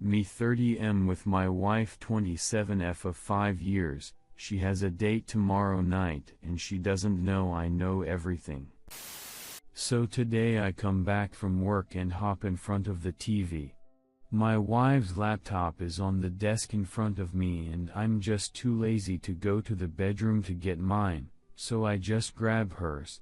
Me 30M with my wife 27F of 5 years, she has a date tomorrow night and she doesn't know I know everything. So today I come back from work and hop in front of the TV. My wife's laptop is on the desk in front of me and I'm just too lazy to go to the bedroom to get mine, so I just grab hers.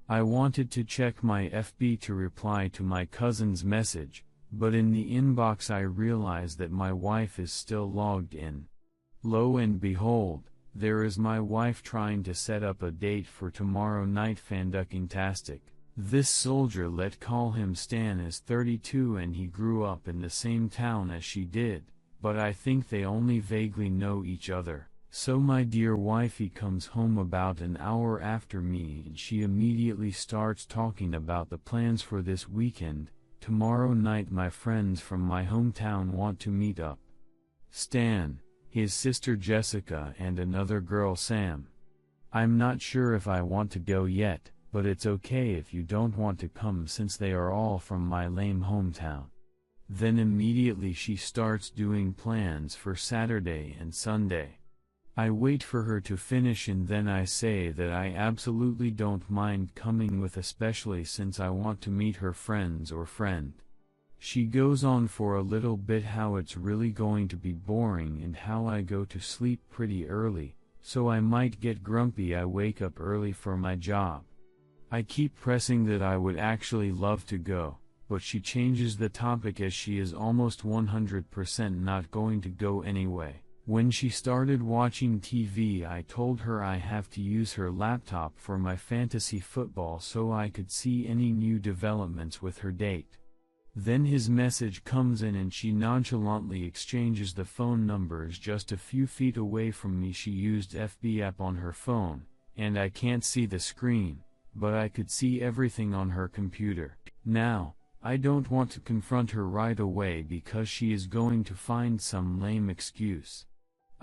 I wanted to check my FB to reply to my cousin's message, but in the inbox I realize that my wife is still logged in. Lo and behold, there is my wife trying to set up a date for tomorrow night. Fanducking-tastic. This soldier, let's call him Stan, is 32 and he grew up in the same town as she did, but I think they only vaguely know each other. So my dear wifey comes home about an hour after me and she immediately starts talking about the plans for this weekend. Tomorrow night my friends from my hometown want to meet up. Stan, his sister Jessica and another girl Sam. I'm not sure if I want to go yet, but it's okay if you don't want to come since they are all from my lame hometown. Then immediately she starts doing plans for Saturday and Sunday. I wait for her to finish and then I say that I absolutely don't mind coming with, especially since I want to meet her friends or friend. She goes on for a little bit how it's really going to be boring and how I go to sleep pretty early, so I might get grumpy. I wake up early for my job. I keep pressing that I would actually love to go, but she changes the topic as she is almost 100% not going to go anyway. When she started watching TV, I told her I have to use her laptop for my fantasy football so I could see any new developments with her date. Then his message comes in and she nonchalantly exchanges the phone numbers just a few feet away from me. She used FB app on her phone, and I can't see the screen, but I could see everything on her computer. Now, I don't want to confront her right away because she is going to find some lame excuse.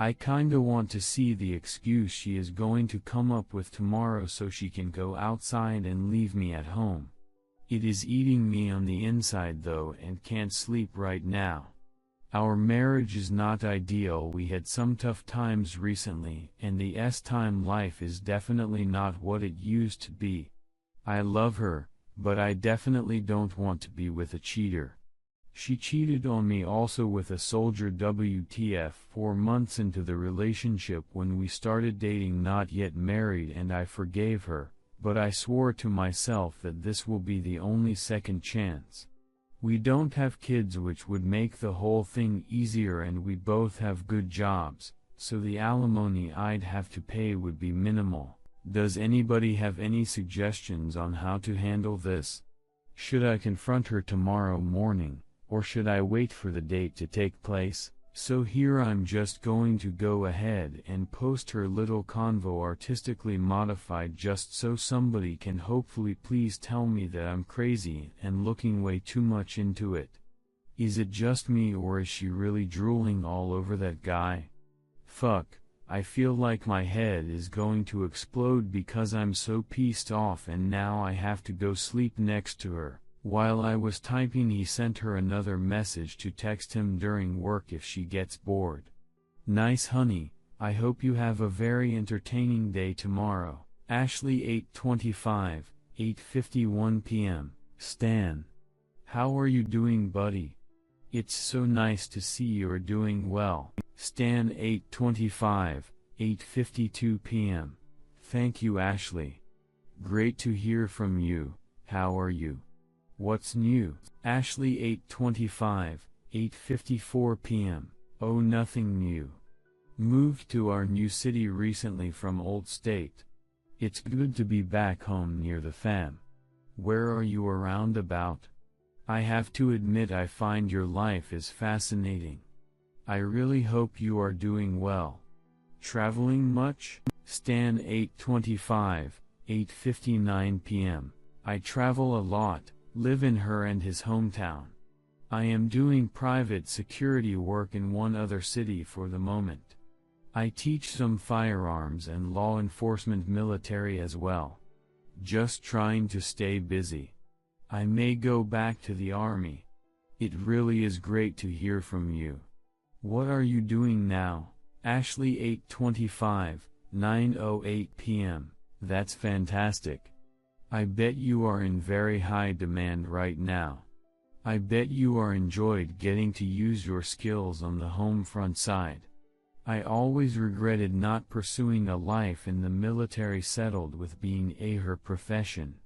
I kinda want to see the excuse she is going to come up with tomorrow so she can go outside and leave me at home. It is eating me on the inside though and can't sleep right now. Our marriage is not ideal. We had some tough times recently and the S-time life is definitely not what it used to be. I love her, but I definitely don't want to be with a cheater. She cheated on me also with a soldier. WTF. 4 months into the relationship when we started dating, not yet married, and I forgave her, but I swore to myself that this will be the only second chance. We don't have kids, which would make the whole thing easier, and we both have good jobs, so the alimony I'd have to pay would be minimal. Does anybody have any suggestions on how to handle this? Should I confront her tomorrow morning, or should I wait for the date to take place? So here I'm just going to go ahead and post her little convo artistically modified just so somebody can hopefully please tell me that I'm crazy and looking way too much into it. Is it just me or is she really drooling all over that guy? Fuck, I feel like my head is going to explode because I'm so pissed off and now I have to go sleep next to her. While I was typing, he sent her another message to text him during work if she gets bored. Nice honey, I hope you have a very entertaining day tomorrow. Ashley 8:25, 8:51 p.m. Stan. How are you doing, buddy? It's so nice to see you're doing well. Stan 8:25, 8:52 p.m. Thank you, Ashley. Great to hear from you. How are you? What's new? Ashley 8:25, 8:54 p.m. Oh, nothing new. Moved to our new city recently from old state. It's good to be back home near the fam. Where are you around about? I have to admit I find your life is fascinating. I really hope you are doing well. Traveling much? Stan 8:25, 8:59 p.m. I travel a lot. Live in her and his hometown. I am doing private security work in one other city for the moment. I teach some firearms and law enforcement military as well. Just trying to stay busy. I may go back to the army. It really is great to hear from you. What are you doing now? Ashley 8:25, 9:08 p.m. That's fantastic. I bet you are in very high demand right now. I bet you are enjoyed getting to use your skills on the home front side. I always regretted not pursuing a life in the military settled with being her profession.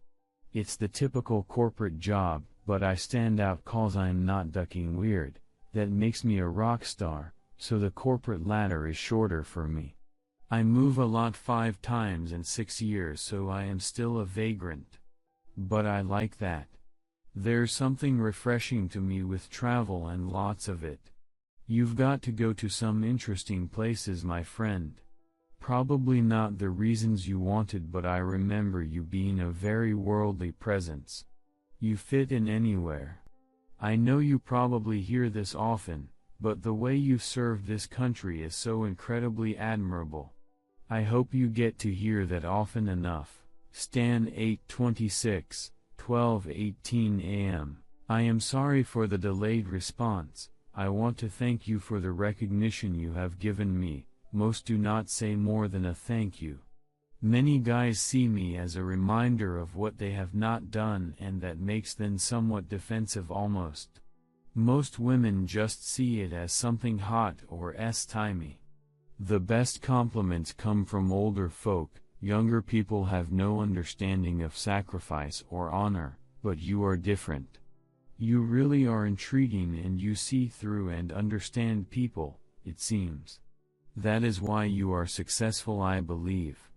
It's the typical corporate job, but I stand out 'cause I'm not ducking weird. That makes me a rock star, so the corporate ladder is shorter for me. I move a lot 5 times in 6 years, so I am still a vagrant. But I like that. There's something refreshing to me with travel and lots of it. You've got to go to some interesting places, my friend. Probably not the reasons you wanted, but I remember you being a very worldly presence. You fit in anywhere. I know you probably hear this often, but the way you've served this country is so incredibly admirable. I hope you get to hear that often enough. Stan 8:26, 12:18 a.m. I am sorry for the delayed response. I want to thank you for the recognition you have given me. Most do not say more than a thank you. Many guys see me as a reminder of what they have not done, and that makes them somewhat defensive almost. Most women just see it as something hot or timey. The best compliments come from older folk. Younger people have no understanding of sacrifice or honor, but you are different. You really are intriguing, and you see through and understand people, it seems. That is why you are successful, I believe.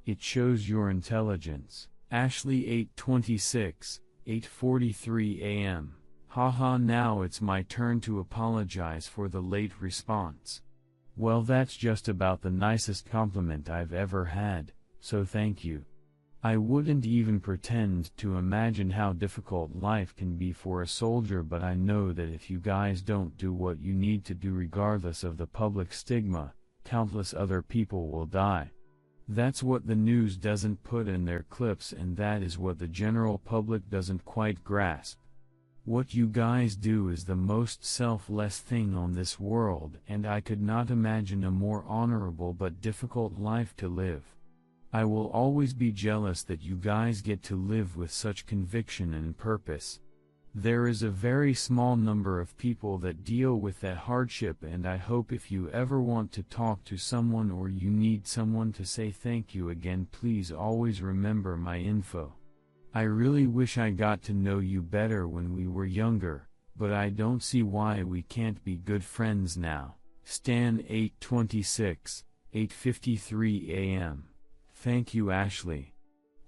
It shows your intelligence. Ashley 8:26, 8:43 a.m. Haha, now it's my turn to apologize for the late response. Well, that's just about the nicest compliment I've ever had, so thank you. I wouldn't even pretend to imagine how difficult life can be for a soldier, but I know that if you guys don't do what you need to do regardless of the public stigma, countless other people will die. That's what the news doesn't put in their clips, and that is what the general public doesn't quite grasp. What you guys do is the most selfless thing on this world, and I could not imagine a more honorable but difficult life to live. I will always be jealous that you guys get to live with such conviction and purpose. There is a very small number of people that deal with that hardship, and I hope if you ever want to talk to someone or you need someone to say thank you again, please always remember my info. I really wish I got to know you better when we were younger, but I don't see why we can't be good friends now. Stan 8:26, 8:53 a.m. Thank you, Ashley.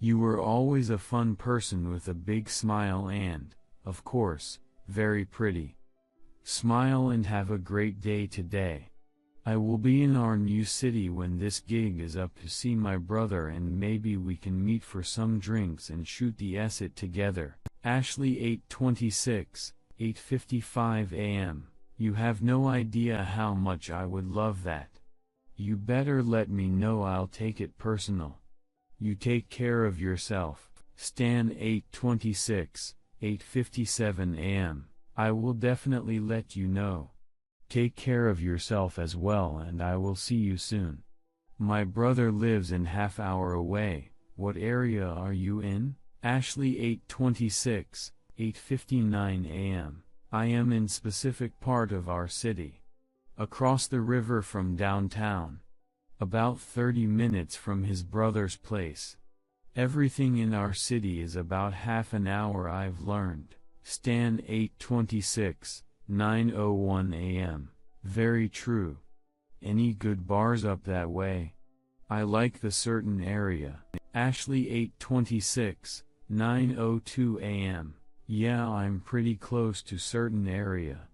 You were always a fun person with a big smile and, of course, very pretty. Smile and have a great day today. I will be in our new city when this gig is up to see my brother, and maybe we can meet for some drinks and shoot the it together. Ashley 8:26, 8:55 a.m. You have no idea how much I would love that. You better let me know, I'll take it personal. You take care of yourself. Stan 8:26, 8:57 a.m. I will definitely let you know. Take care of yourself as well, and I will see you soon. My brother lives in half hour away. What area are you in? Ashley 8:26, 8:59 a.m. I am in specific part of our city. Across the river from downtown. About 30 minutes from his brother's place. Everything in our city is about half an hour, I've learned. Stan 8:26, 9:01 a.m. Very true. Any good bars up that way? I like the certain area. Ashley 8:26, 9:02 a.m. Yeah, I'm pretty close to certain area.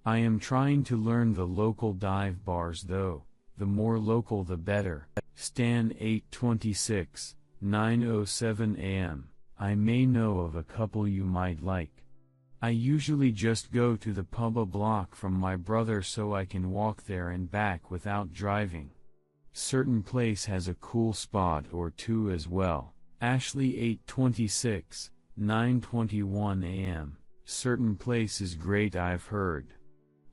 I am trying to learn the local dive bars though, the more local the better. Stan 8:26, 9:07 a.m. I may know of a couple you might like. I usually just go to the pub a block from my brother so I can walk there and back without driving. Certain place has a cool spot or two as well. Ashley 8:26, 9:21 a.m. Certain place is great, I've heard.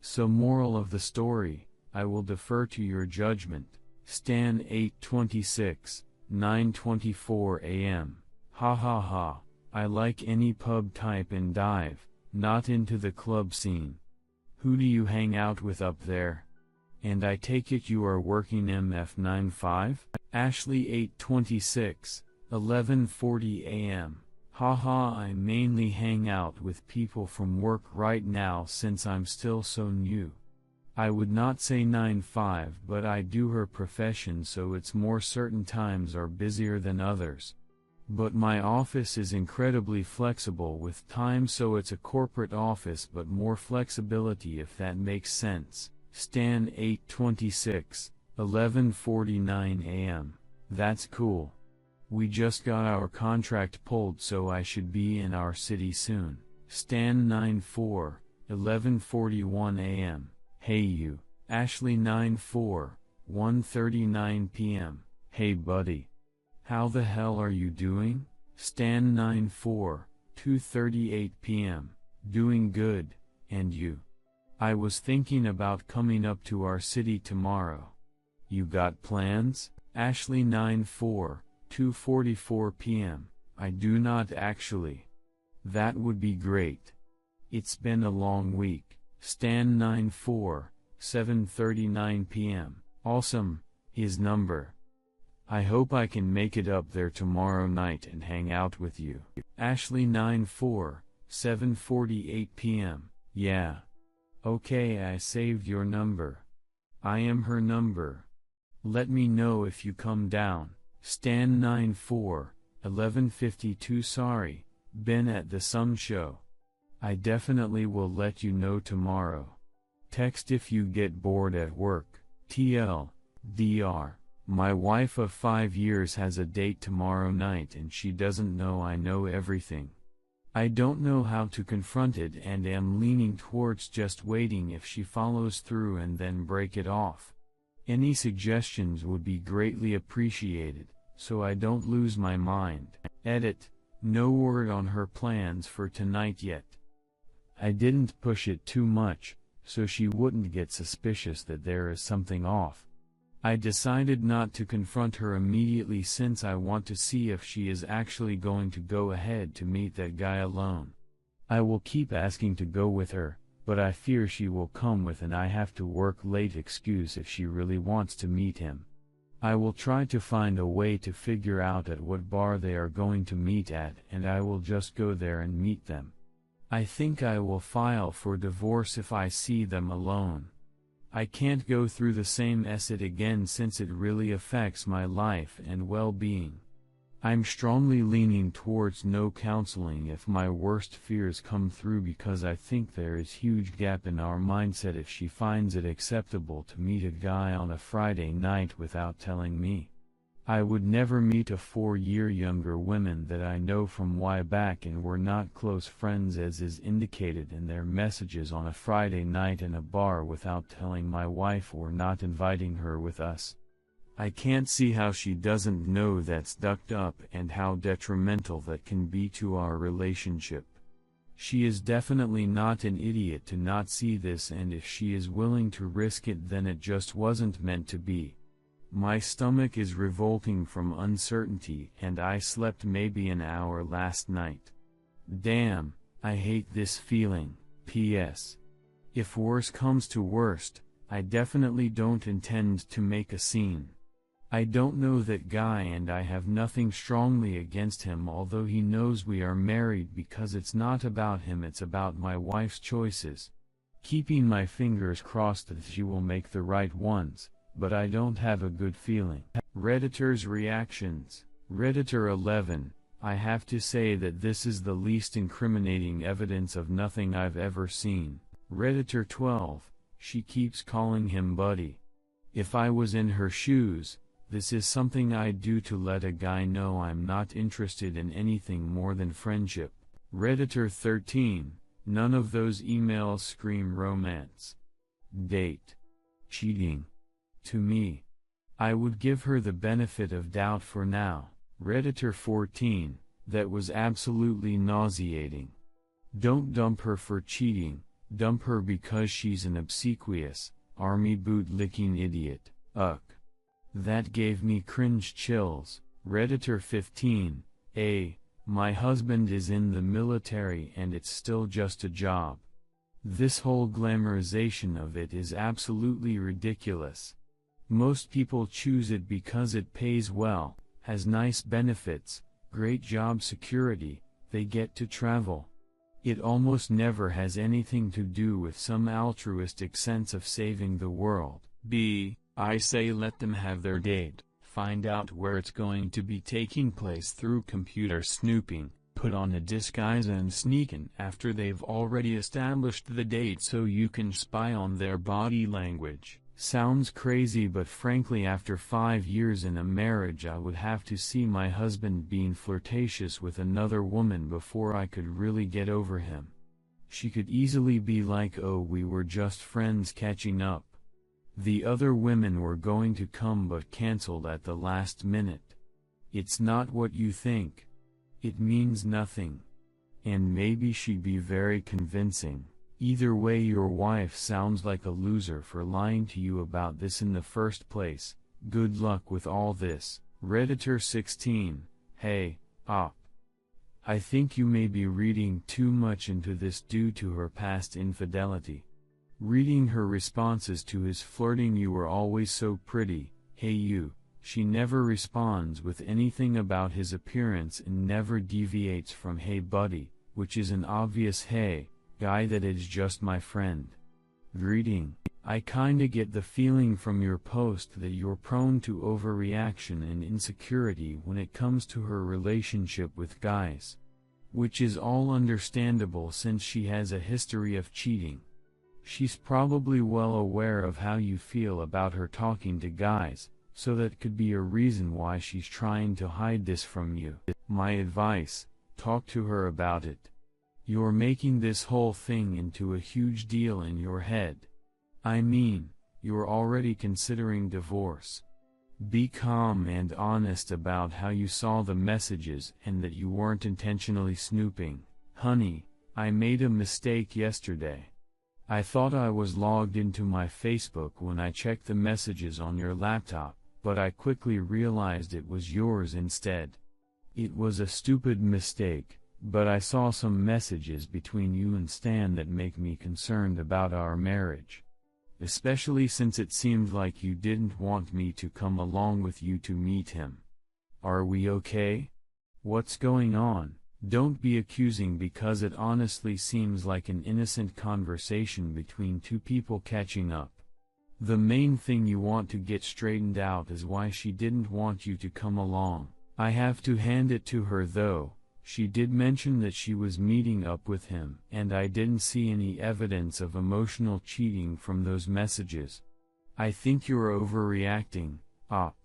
So moral of the story, I will defer to your judgment. Stan 826, 9:24 a.m. Ha ha ha, I like any pub type and dive, not into the club scene. Who do you hang out with up there? And I take it you are working MF95? Ashley 826, 11:40 a.m. Haha, I mainly hang out with people from work right now since I'm still so new. I would not say 9-5, but I do her profession, so it's more certain times are busier than others. But my office is incredibly flexible with time, so it's a corporate office but more flexibility, if that makes sense. Stan 826, 11:49 a.m. That's cool. We just got our contract pulled, so I should be in our city soon. Stan 94, 11:41 a.m. Hey you, Ashley 94, 1:39 p.m. Hey buddy. How the hell are you doing? Stan 94, 2:38 p.m. Doing good, and you? I was thinking about coming up to our city tomorrow. You got plans? Ashley 94, 2:44 p.m. I do not actually. That would be great. It's been a long week. Stan 94, 7:39 p.m. Awesome, his number. I hope I can make it up there tomorrow night and hang out with you. Ashley 94, 7:48 p.m. Yeah. Okay, I saved your number. I am her number. Let me know if you come down. Stan 94, 11:52 Sorry, been at the some show. I definitely will let you know tomorrow. Text if you get bored at work. TL, DR. My wife of 5 years has a date tomorrow night and she doesn't know I know everything. I don't know how to confront it and am leaning towards just waiting if she follows through and then break it off. Any suggestions would be greatly appreciated, so I don't lose my mind. Edit, no word on her plans for tonight yet. I didn't push it too much, so she wouldn't get suspicious that there is something off. I decided not to confront her immediately since I want to see if she is actually going to go ahead to meet that guy alone. I will keep asking to go with her, but I fear she will come with an I have to work late excuse if she really wants to meet him. I will try to find a way to figure out at what bar they are going to meet at, and I will just go there and meet them. I think I will file for divorce if I see them alone. I can't go through the same shit again since it really affects my life and well-being. I'm strongly leaning towards no counseling if my worst fears come through, because I think there is huge gap in our mindset if she finds it acceptable to meet a guy on a Friday night without telling me. I would never meet a 4-year younger woman that I know from way back and were not close friends as is indicated in their messages on a Friday night in a bar without telling my wife or not inviting her with us. I can't see how she doesn't know that's ducked up and how detrimental that can be to our relationship. She is definitely not an idiot to not see this, and if she is willing to risk it then it just wasn't meant to be. My stomach is revolting from uncertainty and I slept maybe an hour last night. Damn, I hate this feeling. P.S. If worse comes to worst, I definitely don't intend to make a scene. I don't know that guy and I have nothing strongly against him, although he knows we are married, because it's not about him, it's about my wife's choices. Keeping my fingers crossed that she will make the right ones, but I don't have a good feeling. Redditor's reactions. Redditor 11, I have to say that this is the least incriminating evidence of nothing I've ever seen. Redditor 12, she keeps calling him buddy. If I was in her shoes, this is something I'd do to let a guy know I'm not interested in anything more than friendship. Redditor 13, none of those emails scream romance. Date. Cheating. To me. I would give her the benefit of doubt for now. Redditor 14, that was absolutely nauseating. Don't dump her for cheating, dump her because she's an obsequious, army boot-licking idiot. Ugh. That gave me cringe chills. Redditor 15, my husband is in the military and it's still just a job. This whole glamorization of it is absolutely ridiculous. Most people choose it because it pays well, has nice benefits, great job security, they get to travel. It almost never has anything to do with some altruistic sense of saving the world. I say let them have their date, find out where it's going to be taking place through computer snooping, put on a disguise and sneak in after they've already established the date so you can spy on their body language. Sounds crazy, but frankly after 5 years in a marriage I would have to see my husband being flirtatious with another woman before I could really get over him. She could easily be like, oh, we were just friends catching up. The other women were going to come but cancelled at the last minute. It's not what you think. It means nothing. And maybe she'd be very convincing. Either way, your wife sounds like a loser for lying to you about this in the first place. Good luck with all this. Redditor 16, I think you may be reading too much into this due to her past infidelity. Reading her responses to his flirting, you were always so pretty, hey you, she never responds with anything about his appearance and never deviates from hey buddy, which is an obvious hey, guy that is just my friend. Greeting, I kinda get the feeling from your post that you're prone to overreaction and insecurity when it comes to her relationship with guys. Which is all understandable since she has a history of cheating. She's probably well aware of how you feel about her talking to guys, so that could be a reason why she's trying to hide this from you. My advice, talk to her about it. You're making this whole thing into a huge deal in your head. I mean, you're already considering divorce. Be calm and honest about how you saw the messages and that you weren't intentionally snooping. Honey, I made a mistake yesterday. I thought I was logged into my Facebook when I checked the messages on your laptop, but I quickly realized it was yours instead. It was a stupid mistake, but I saw some messages between you and Stan that make me concerned about our marriage. Especially since it seemed like you didn't want me to come along with you to meet him. Are we okay? What's going on? Don't be accusing because it honestly seems like an innocent conversation between two people catching up. The main thing you want to get straightened out is why she didn't want you to come along. I have to hand it to her though, she did mention that she was meeting up with him, and I didn't see any evidence of emotional cheating from those messages. I think you're overreacting, Op.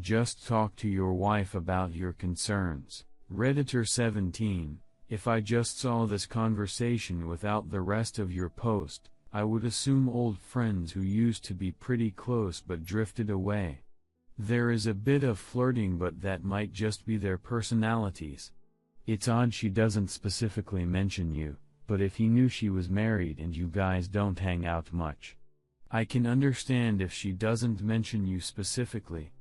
Just talk to your wife about your concerns. Redditor 17, if I just saw this conversation without the rest of your post, I would assume old friends who used to be pretty close but drifted away. There is a bit of flirting, but that might just be their personalities. It's odd she doesn't specifically mention you, but if he knew she was married and you guys don't hang out much. I can understand if she doesn't mention you specifically.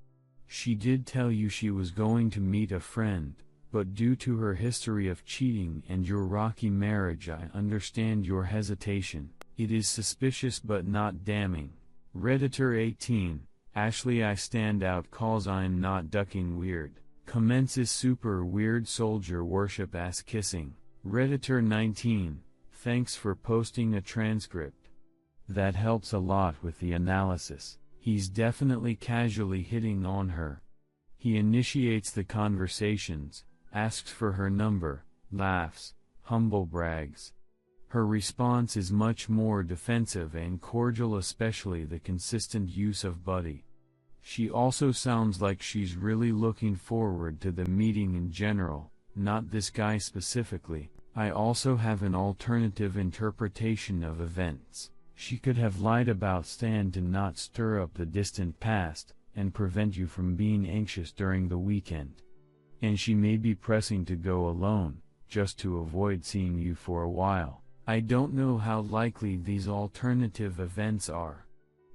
She did tell you she was going to meet a friend, but due to her history of cheating and your rocky marriage, I understand your hesitation. It is suspicious but not damning. Redditor 18, Ashley, I stand out cause I'm not ducking weird. Commences super weird soldier worship ass kissing. Redditor 19, thanks for posting a transcript. That helps a lot with the analysis. He's definitely casually hitting on her. He initiates the conversations, asks for her number, laughs, humble brags. Her response is much more defensive and cordial, especially the consistent use of buddy. She also sounds like she's really looking forward to the meeting in general, not this guy specifically. I also have an alternative interpretation of events. She could have lied about Stan to not stir up the distant past, and prevent you from being anxious during the weekend. And she may be pressing to go alone, just to avoid seeing you for a while. I don't know how likely these alternative events are.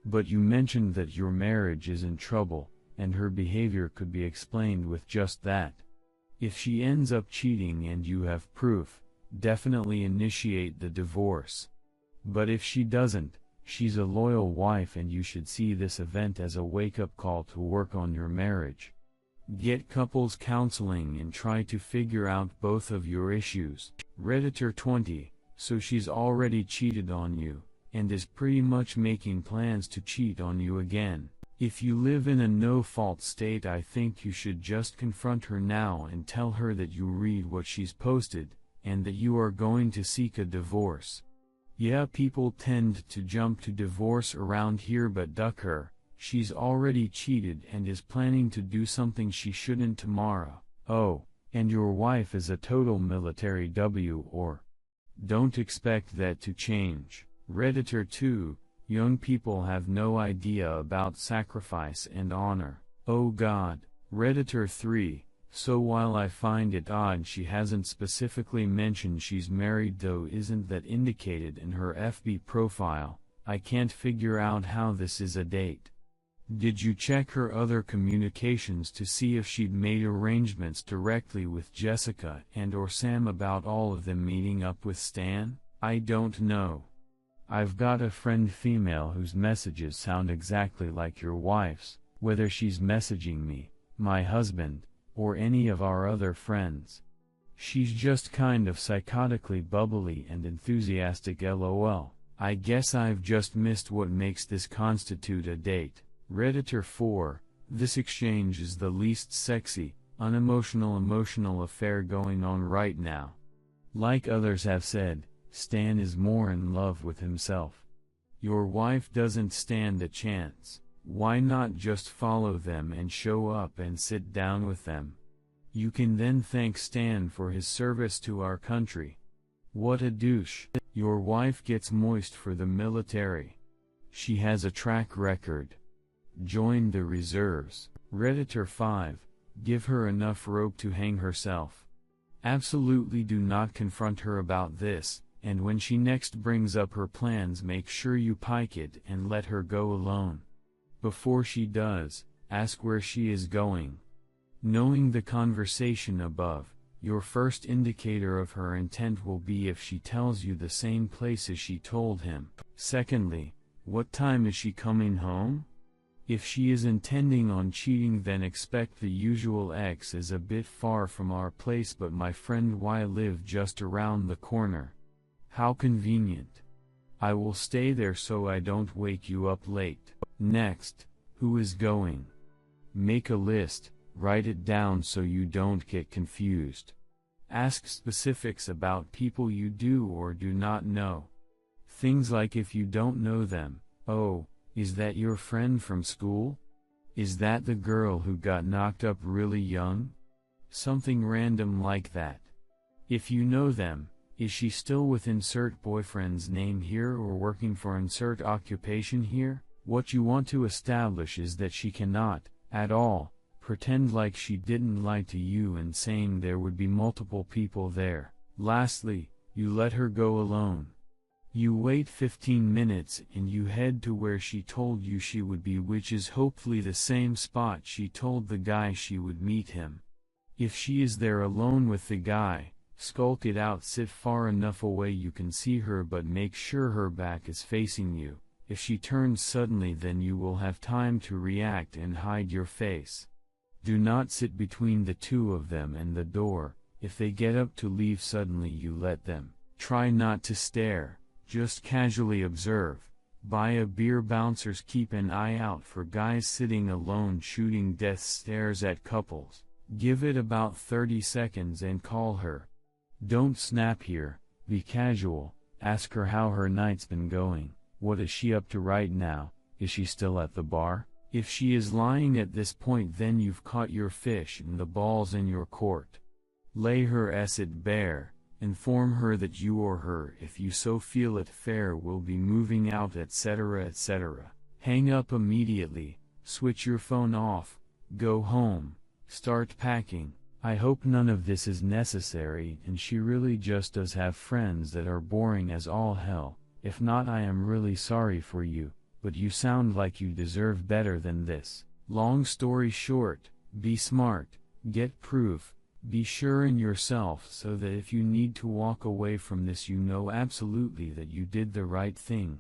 But you mentioned that your marriage is in trouble, and her behavior could be explained with just that. If she ends up cheating and you have proof, definitely initiate the divorce. But if she doesn't, she's a loyal wife and you should see this event as a wake-up call to work on your marriage. Get couples counseling and try to figure out both of your issues. Redditor 20, so she's already cheated on you, and is pretty much making plans to cheat on you again. If you live in a no-fault state, I think you should just confront her now and tell her that you read what she's posted, and that you are going to seek a divorce. Yeah, people tend to jump to divorce around here, but duck her. She's already cheated and is planning to do something she shouldn't tomorrow. Oh, and your wife is a total military W or. Don't expect that to change. Redditor 2, young people have no idea about sacrifice and honor. Oh God. Redditor 3, so while I find it odd she hasn't specifically mentioned she's married, though isn't that indicated in her FB profile, I can't figure out how this is a date. Did you check her other communications to see if she'd made arrangements directly with Jessica and or Sam about all of them meeting up with Stan? I don't know. I've got a friend female whose messages sound exactly like your wife's, whether she's messaging me, my husband, or any of our other friends. She's just kind of psychotically bubbly and enthusiastic, lol. I guess I've just missed what makes this constitute a date. Redditor 4, this exchange is the least sexy, unemotional emotional affair going on right now. Like others have said, Stan is more in love with himself. Your wife doesn't stand a chance. Why not just follow them and show up and sit down with them? You can then thank Stan for his service to our country. What a douche. Your wife gets moist for the military. She has a track record. Join the reserves. Redditor 5, give her enough rope to hang herself. Absolutely do not confront her about this, and when she next brings up her plans, make sure you pike it and let her go alone. Before she does, ask where she is going. Knowing the conversation above, your first indicator of her intent will be if she tells you the same place as she told him. Secondly, what time is she coming home? If she is intending on cheating, then expect the usual X is a bit far from our place, but my friend Y live just around the corner. How convenient. I will stay there so I don't wake you up late. Next, who is going? Make a list, write it down so you don't get confused. Ask specifics about people you do or do not know. Things like if you don't know them, oh, is that your friend from school? Is that the girl who got knocked up really young? Something random like that. If you know them, is she still with insert boyfriend's name here or working for insert occupation here? What you want to establish is that she cannot, at all, pretend like she didn't lie to you and saying there would be multiple people there. Lastly, you let her go alone. You wait 15 minutes and you head to where she told you she would be, which is hopefully the same spot she told the guy she would meet him. If she is there alone with the guy, skulk it out, sit far enough away you can see her but make sure her back is facing you. If she turns suddenly, then you will have time to react and hide your face. Do not sit between the two of them and the door. If they get up to leave suddenly, you let them. Try not to stare. Just casually observe. Buy a beer. Bouncers keep an eye out for guys sitting alone shooting death stares at couples. Give it about 30 seconds and call her. Don't snap here, be casual, ask her how her night's been going, what is she up to right now, is she still at the bar? If she is lying at this point, then you've caught your fish and the ball's in your court. Lay her asset bare. Inform her that you or her, if you so feel it fair, will be moving out, etc. etc. Hang up immediately, switch your phone off, go home, start packing. I hope none of this is necessary and she really just does have friends that are boring as all hell. If not, I am really sorry for you, but you sound like you deserve better than this. Long story short, be smart, get proof, be sure in yourself so that if you need to walk away from this you know absolutely that you did the right thing.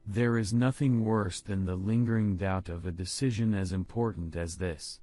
There is nothing worse than the lingering doubt of a decision as important as this.